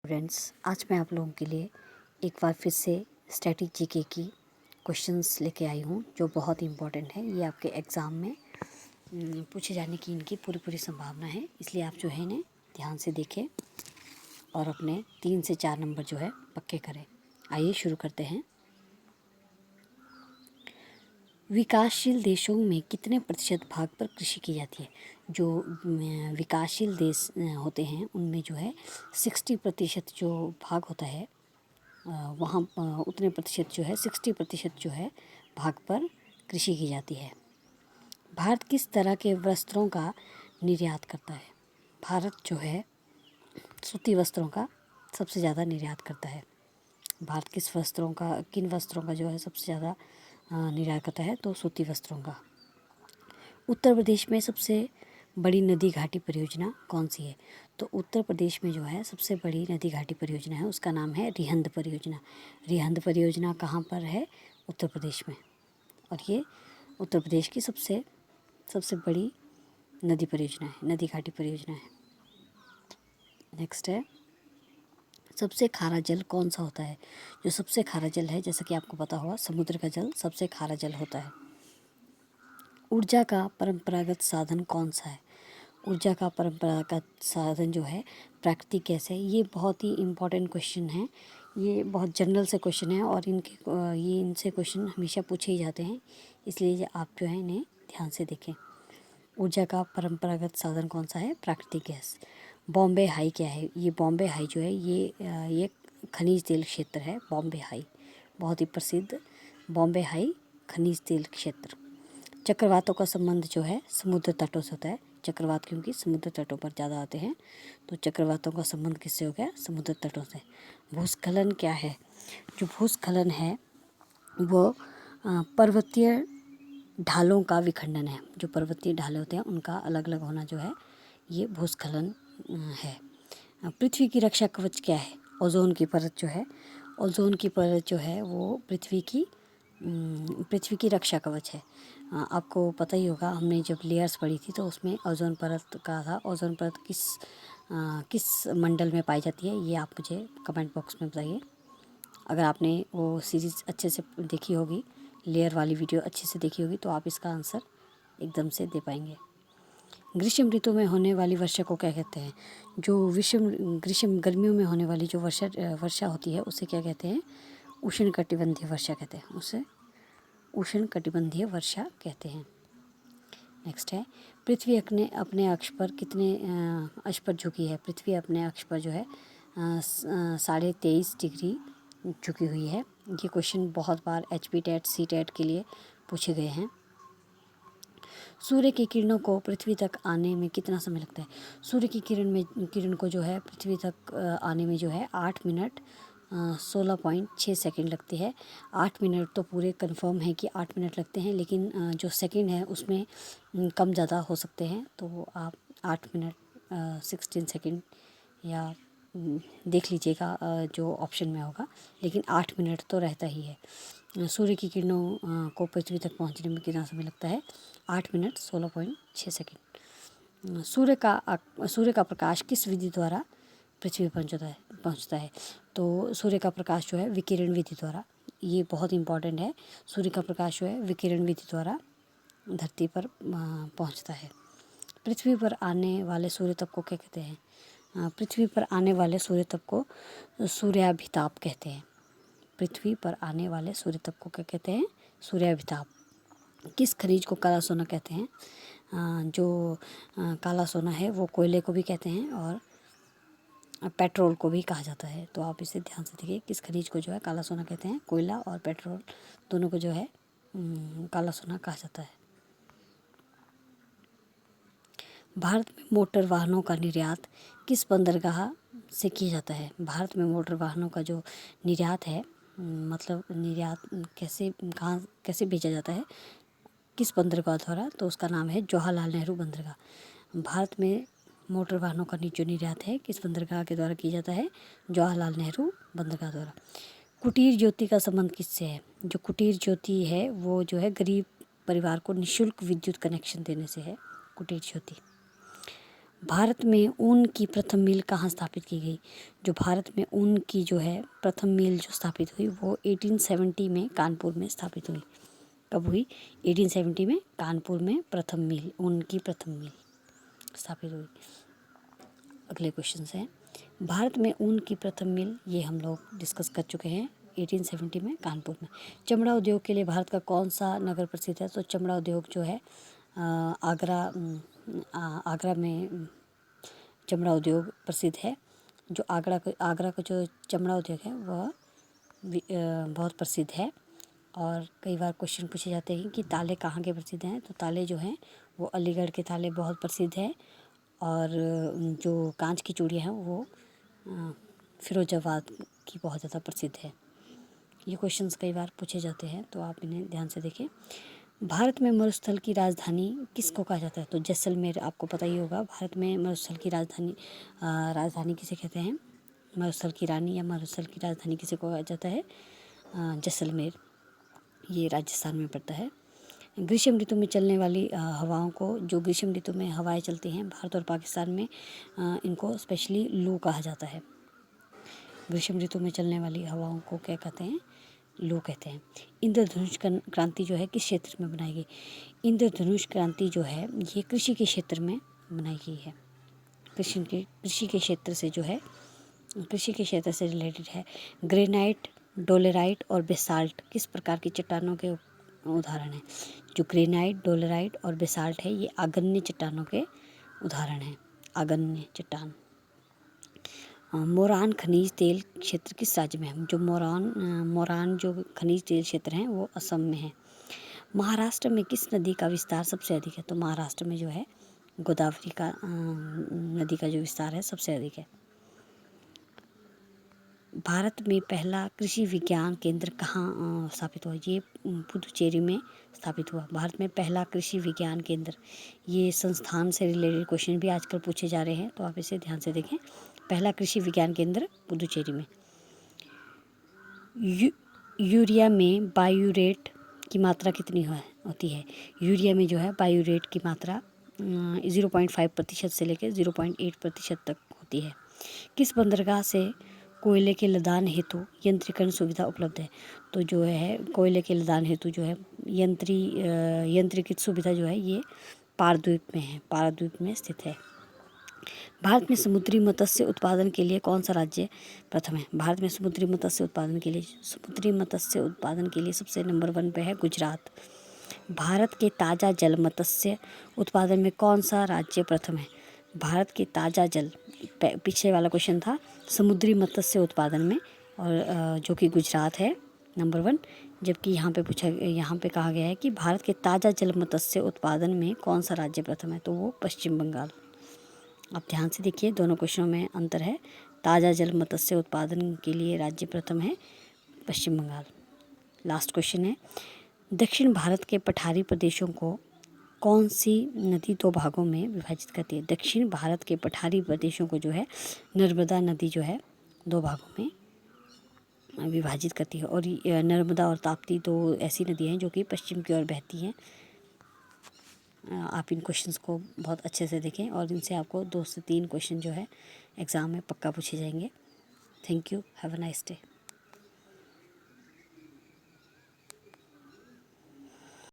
Students, आज मैं आप लोगों के लिए एक बार फिर से स्टैटिक जीके की क्वेश्चंस लेके आई हूँ जो बहुत ही इम्पोर्टेंट है। ये आपके एग्ज़ाम में पूछे जाने की इनकी पूरी संभावना है, इसलिए आप जो है इन्हें ध्यान से देखें और अपने 3 से 4 नंबर जो है पक्के करें। आइए शुरू करते हैं। विकासशील देशों में कितने प्रतिशत भाग पर कृषि की जाती है? जो विकासशील देश होते हैं उनमें जो है 60% जो भाग होता है वहाँ उतने प्रतिशत जो है 60% जो है भाग पर कृषि की जाती है। भारत किस तरह के वस्त्रों का निर्यात करता है? भारत जो है सूती वस्त्रों का सबसे ज़्यादा निर्यात करता है। भारत किन वस्त्रों का जो है सबसे ज़्यादा निर्यात करता है? तो सूती वस्त्रों का। उत्तर प्रदेश में सबसे बड़ी नदी घाटी परियोजना कौन सी है? तो उत्तर प्रदेश में जो है सबसे बड़ी नदी घाटी परियोजना है, उसका नाम है रिहंद परियोजना। रिहंद परियोजना कहाँ पर है? उत्तर प्रदेश में। और ये उत्तर प्रदेश की सबसे बड़ी नदी परियोजना है, नदी घाटी परियोजना है। नेक्स्ट है, सबसे खारा जल कौन सा होता है? जो सबसे खारा जल है, जैसा कि आपको पता होगा, समुद्र का जल सबसे खारा जल होता है। ऊर्जा का परंपरागत साधन कौन सा है? ऊर्जा का परंपरागत साधन जो है प्राकृतिक गैस है। ये बहुत ही इम्पोर्टेंट क्वेश्चन है, ये बहुत जनरल से क्वेश्चन है और इनसे क्वेश्चन हमेशा पूछे ही जाते हैं, इसलिए आप जो है इन्हें ध्यान से देखें। ऊर्जा का परंपरागत साधन कौन सा है? प्राकृतिक गैस। बॉम्बे हाई क्या है? ये बॉम्बे हाई जो है ये खनिज तेल क्षेत्र है। बॉम्बे हाई बहुत ही प्रसिद्ध बॉम्बे हाई खनिज तेल क्षेत्र। चक्रवातों का संबंध जो है समुद्र तटों से होता है। चक्रवात क्योंकि समुद्र तटों पर ज़्यादा आते हैं, तो चक्रवातों का संबंध किससे हो गया? समुद्र तटों से। भूस्खलन क्या है? जो भूस्खलन है वो पर्वतीय ढालों का विखंडन है। जो पर्वतीय ढाले होते हैं उनका अलग अलग होना जो है ये भूस्खलन है। पृथ्वी की रक्षा कवच क्या है? ओजोन की परत जो है, ओजोन की परत जो है वो पृथ्वी की रक्षा कवच है। आपको पता ही होगा, हमने जब लेयर्स पढ़ी थी तो उसमें ओजोन परत का था। ओजोन परत किस मंडल में पाई जाती है, ये आप मुझे कमेंट बॉक्स में बताइए। अगर आपने वो सीरीज़ अच्छे से देखी होगी, लेयर वाली वीडियो अच्छे से देखी होगी, तो आप इसका आंसर एकदम से दे पाएंगे। ग्रीष्म ऋतु में होने वाली वर्षा को क्या कहते हैं? जो ग्रीष्म गर्मियों में होने वाली जो वर्षा होती है उसे क्या कहते हैं? उष्णकटिबंधीय वर्षा कहते हैं। उसे उष्णकटिबंधीय वर्षा कहते हैं। नेक्स्ट है, पृथ्वी अपने अक्ष पर कितने अक्ष पर झुकी है? पृथ्वी अपने अक्ष पर जो है 23.5 डिग्री झुकी हुई है। ये क्वेश्चन बहुत बार HP टेट सी टेट के लिए पूछे गए हैं। सूर्य की किरणों को पृथ्वी तक आने में कितना समय लगता है? सूर्य की किरण को जो है पृथ्वी तक आने में जो है 8 मिनट 16.6 सेकेंड लगते हैं। 8 मिनट तो पूरे कंफर्म है कि 8 मिनट लगते हैं, लेकिन जो सेकेंड है उसमें कम ज़्यादा हो सकते हैं, तो आप 8 मिनट 16 सेकेंड या देख लीजिएगा जो ऑप्शन में होगा, लेकिन 8 मिनट तो रहता ही है। सूर्य की किरणों को पृथ्वी तक पहुंचने में कितना समय लगता है? 8 मिनट 16.6 सेकेंड। सूर्य का प्रकाश किस विधि द्वारा पृथ्वी पर पहुंचता है? तो सूर्य का प्रकाश जो है विकिरण विधि द्वारा, ये बहुत इंपॉर्टेंट है। सूर्य का प्रकाश जो है विकिरण विधि द्वारा धरती पर पहुंचता है। पृथ्वी पर आने वाले सूर्य तप को क्या कहते हैं? पृथ्वी पर आने वाले सूर्य तप को सूर्याभिताप कहते हैं। पृथ्वी पर आने वाले सूर्य तप को क्या कहते हैं? सूर्याभिताप। किस खनिज को काला सोना कहते हैं? जो काला सोना है वो कोयले को भी कहते हैं और पेट्रोल को भी कहा जाता है। तो आप इसे ध्यान से देखिए, किस खनिज को जो है काला सोना कहते हैं? कोयला और पेट्रोल दोनों को जो है काला सोना कहा जाता है। भारत में मोटर वाहनों का निर्यात किस बंदरगाह से किया जाता है? भारत में मोटर वाहनों का जो निर्यात है, मतलब निर्यात कैसे भेजा जाता है, किस बंदरगाह द्वारा? तो उसका नाम है जवाहरलाल नेहरू बंदरगाह। भारत में मोटर वाहनों का जो निर्यात है किस बंदरगाह के द्वारा किया जाता है? जवाहरलाल नेहरू बंदरगाह द्वारा। कुटीर ज्योति का संबंध किससे है? जो कुटीर ज्योति है वो जो है गरीब परिवार को निःशुल्क विद्युत कनेक्शन देने से है, कुटीर ज्योति। भारत में ऊन की प्रथम मिल कहाँ स्थापित की गई? जो भारत में ऊन की जो है प्रथम मिल जो स्थापित हुई वो 1870 में कानपुर में स्थापित हुई। कब हुई? 1870 में कानपुर में प्रथम मिल, ऊन की प्रथम मिल स्थापित हुई। अगले क्वेश्चन हैं, भारत में ऊन की प्रथम मिल, ये हम लोग डिस्कस कर चुके हैं 1870 में कानपुर में। चमड़ा उद्योग के लिए भारत का कौन सा नगर प्रसिद्ध है? तो चमड़ा उद्योग जो है आगरा में चमड़ा उद्योग प्रसिद्ध है। जो आगरा का जो चमड़ा उद्योग है वह बहुत प्रसिद्ध है। और कई बार क्वेश्चन पूछे जाते हैं कि ताले कहाँ के प्रसिद्ध हैं? तो ताले जो हैं वो अलीगढ़ के ताले बहुत प्रसिद्ध हैं। और जो कांच की चूड़ियाँ हैं वो फिरोजाबाद की बहुत ज़्यादा प्रसिद्ध है। ये क्वेश्चंस कई बार पूछे जाते हैं तो आप इन्हें ध्यान से देखें। भारत में मरुस्थल की राजधानी किसको कहा जाता है? तो जैसलमेर, आपको पता ही होगा। भारत में मरुस्थल की राजधानी किसे कहते हैं? मरुस्थल की रानी या मरुस्थल की राजधानी किसे कहा जाता है? जैसलमेर। ये राजस्थान में पड़ता है। ग्रीष्म ऋतु में चलने वाली हवाओं को, जो ग्रीष्म ऋतु में हवाएं चलती हैं भारत और पाकिस्तान में, इनको स्पेशली लू कहा जाता है। ग्रीष्म ऋतु में चलने वाली हवाओं को क्या कहते हैं? लू कहते हैं। इंद्रधनुष क्रांति जो है किस क्षेत्र में बनाई गई? इंद्रधनुष क्रांति जो है ये कृषि के क्षेत्र में बनाई गई है। कृषि के क्षेत्र से जो है, कृषि के क्षेत्र से रिलेटेड है। ग्रेनाइट, डोलेराइट और बेसाल्ट किस प्रकार की चट्टानों के उदाहरण हैं? जो ग्रेनाइट, डोलेराइट और बेसाल्ट है ये आग्नेय चट्टानों के उदाहरण हैं। आग्नेय चट्टान। मोरान खनिज तेल क्षेत्र किस राज्य में है? जो मोरान जो खनिज तेल क्षेत्र हैं वो असम में है। महाराष्ट्र में किस नदी का विस्तार सबसे अधिक है? तो महाराष्ट्र में जो है गोदावरी का नदी का जो विस्तार है सबसे अधिक है। भारत में पहला कृषि विज्ञान केंद्र कहाँ स्थापित हुआ? ये पुदुचेरी में स्थापित हुआ। भारत में पहला कृषि विज्ञान केंद्र, ये संस्थान से रिलेटेड क्वेश्चन भी आजकल पूछे जा रहे हैं तो आप इसे ध्यान से देखें। पहला कृषि विज्ञान केंद्र पुदुचेरी में। यूरिया में बायूरेट की मात्रा कितनी होती है? यूरिया में जो है बायूरेट की मात्रा 0.5% से लेकर 0.8% तक होती है। किस बंदरगाह से कोयले के लदान हेतु यंत्रीकरण सुविधा उपलब्ध है? तो जो है कोयले के लदान हेतु जो है यंत्रीकृत सुविधा जो है ये पारद्वीप में है, पारद्वीप में स्थित है। भारत में समुद्री मत्स्य उत्पादन के लिए कौन सा राज्य प्रथम है? भारत में समुद्री मत्स्य उत्पादन के लिए सबसे नंबर 1 पे है गुजरात। भारत के ताज़ा जल मत्स्य उत्पादन में कौन सा राज्य प्रथम है? भारत के ताज़ा जल, पीछे वाला क्वेश्चन था समुद्री मत्स्य उत्पादन में, और जो कि गुजरात है नंबर 1। जबकि यहाँ पे कहा गया है कि भारत के ताज़ा जल मत्स्य उत्पादन में कौन सा राज्य प्रथम है? तो वो पश्चिम बंगाल। आप ध्यान से देखिए, दोनों क्वेश्चनों में अंतर है। ताज़ा जल मत्स्य उत्पादन के लिए राज्य प्रथम है पश्चिम बंगाल। लास्ट क्वेश्चन है, दक्षिण भारत के पठारी प्रदेशों को कौन सी नदी 2 भागों में विभाजित करती है? दक्षिण भारत के पठारी प्रदेशों को जो है नर्मदा नदी जो है 2 भागों में विभाजित करती है। और नर्मदा और ताप्ती 2 ऐसी नदियाँ हैं जो कि पश्चिम की ओर बहती हैं। आप इन क्वेश्चंस को बहुत अच्छे से देखें और इनसे आपको 2 से 3 क्वेश्चन जो है एग्ज़ाम में पक्का पूछे जाएंगे। Thank you, have a nice day.